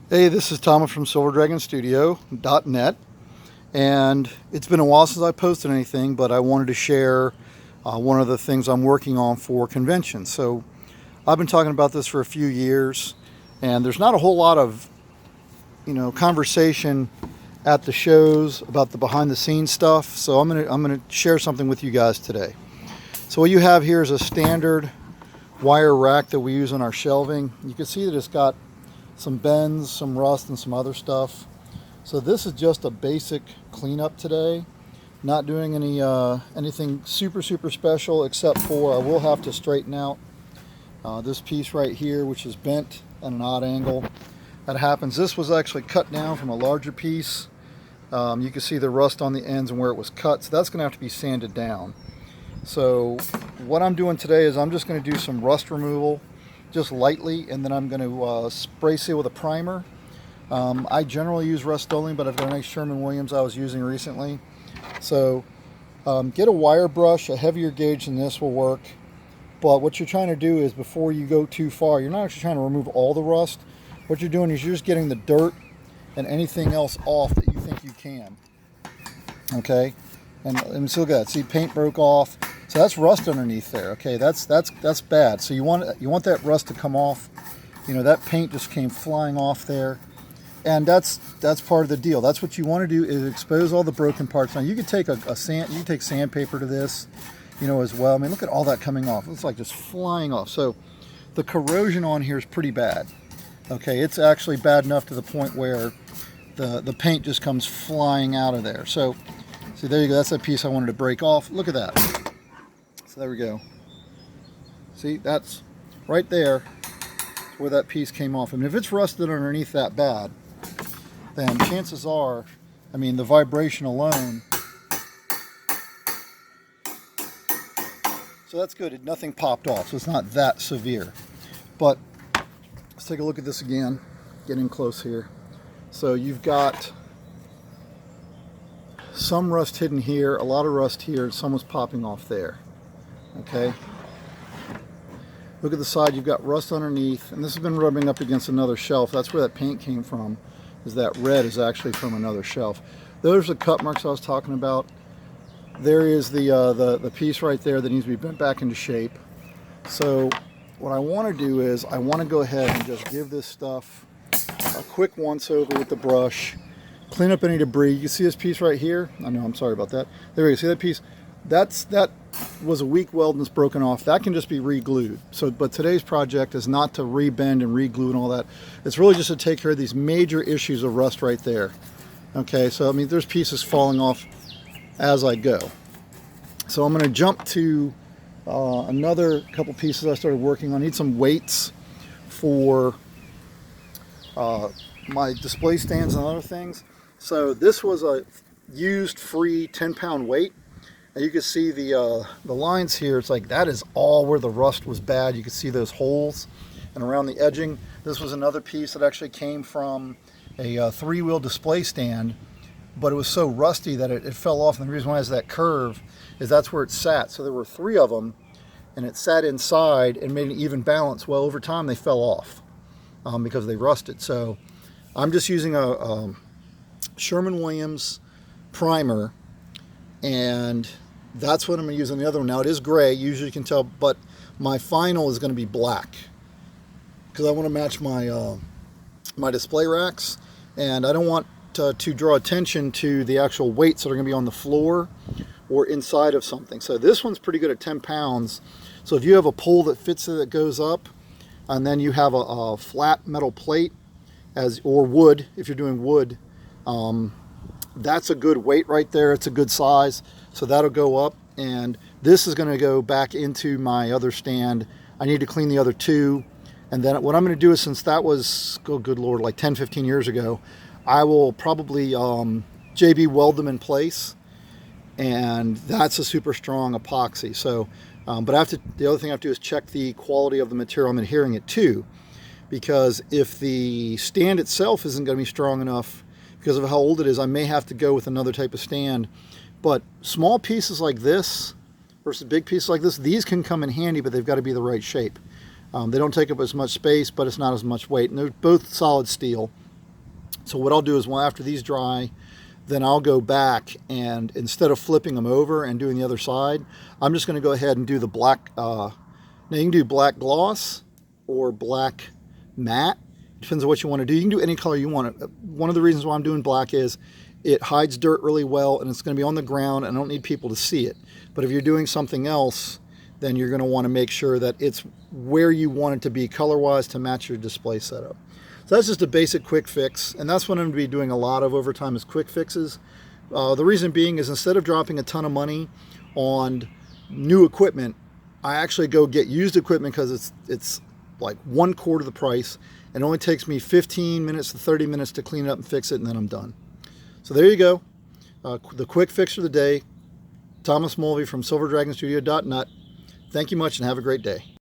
Hey, this is Thomas from SilverDragonStudio.net, and it's been a while since I posted anything, but I wanted to share one of the things I'm working on for conventions. So I've been talking about this for a few years, and there's not a whole lot of conversation at the shows about the behind-the-scenes stuff. So I'm gonna share something with you guys today. So what you have here is a standard wire rack that we use on our shelving. You can see that it's got some bends, some rust, and some other stuff. So this is just a basic cleanup today. Not doing anything super special, except for I will have to straighten out this piece right here, which is bent at an odd angle. That happens. This was actually cut down from a larger piece. You can see the rust on the ends and where it was cut, so that's going to have to be sanded down. So what I'm doing today is I'm just going to do some rust removal, just lightly, and then I'm going to spray seal with a primer. I generally use Rust-Oleum, but I've got a nice Sherwin-Williams I was using recently. So get a wire brush, a heavier gauge than this will work. But what you're trying to do is, before you go too far, you're not actually trying to remove all the rust. What you're doing is you're just getting the dirt and anything else off that you think you can. Okay? And so look at that. See, paint broke off. So that's rust underneath there. Okay, that's bad. So you want that rust to come off. You know, that paint just came flying off there, and that's part of the deal. That's what you want to do, is expose all the broken parts. Now you could take you can take sandpaper to this, as well. I mean, look at all that coming off. It's like just flying off. So the corrosion on here is pretty bad. Okay, it's actually bad enough to the point where the paint just comes flying out of there. So see, there you go. That's that piece I wanted to break off. Look at that. So there we go. See, that's right there where that piece came off. I mean, if it's rusted underneath that bad, then chances are, I mean, the vibration alone. So that's good. Nothing popped off, so it's not that severe. But let's take a look at this again. Getting close here. So you've got some rust hidden here, a lot of rust here, some was popping off there. Okay, look at the side, you've got rust underneath, and this has been rubbing up against another shelf. That's where that paint came from, is that red is actually from another shelf. Those are the cut marks I was talking about. There is the piece right there that needs to be bent back into shape. So what I want to do is I want to go ahead and just give this stuff a quick once over with the brush, clean up any debris. You see this piece right here? I know, I'm sorry about that. There you go, see that piece? That was a weak weld and it's broken off. That can just be re-glued. So, but today's project is not to re-bend and re-glue and all that. It's really just to take care of these major issues of rust right there. Okay, so I mean, there's pieces falling off as I go. So I'm going to jump to another couple pieces I started working on. I need some weights for my display stands and other things. So this was a used free 10-pound weight. And you can see the lines here. It's like that is all where the rust was bad. You can see those holes and around the edging. This was another piece that actually came from a three-wheel display stand, but it was so rusty that it fell off. And the reason why it has that curve is that's where it sat. So there were three of them, and it sat inside and made an even balance. Well, over time they fell off because they rusted. So I'm just using a Sherwin-Williams primer, and that's what I'm going to use on the other one. Now it is gray, usually you can tell, but my final is going to be black because I want to match my my display racks, and I don't want to draw attention to the actual weights that are going to be on the floor or inside of something. So this one's pretty good at 10 pounds. So if you have a pole that fits it that goes up, and then you have a flat metal plate or wood, if you're doing wood, that's a good weight right there. It's a good size. So that'll go up, and this is going to go back into my other stand. I need to clean the other two, and then what I'm going to do is, since that was, oh good Lord, like 10-15 years ago, I will probably JB weld them in place, and that's a super strong epoxy. So, but the other thing I have to do is check the quality of the material I'm adhering it to, because if the stand itself isn't going to be strong enough because of how old it is, I may have to go with another type of stand. But small pieces like this versus big pieces like this, these can come in handy, but they've got to be the right shape. They don't take up as much space, but it's not as much weight. And they're both solid steel. So what I'll do is, well, after these dry, then I'll go back, and instead of flipping them over and doing the other side, I'm just going to go ahead and do the black. Now you can do black gloss or black matte. Depends on what you want to do. You can do any color you want. One of the reasons why I'm doing black is it hides dirt really well, and it's going to be on the ground, and I don't need people to see it. But if you're doing something else, then you're going to want to make sure that it's where you want it to be color-wise to match your display setup. So that's just a basic quick fix, and that's what I'm going to be doing a lot of over time is quick fixes. The reason being is instead of dropping a ton of money on new equipment, I actually go get used equipment because it's like 1/4 the price, and it only takes me 15 minutes to 30 minutes to clean it up and fix it, and then I'm done. So there you go. The quick fix for the day. Thomas Mulvey from SilverDragonStudio.net. Thank you much and have a great day.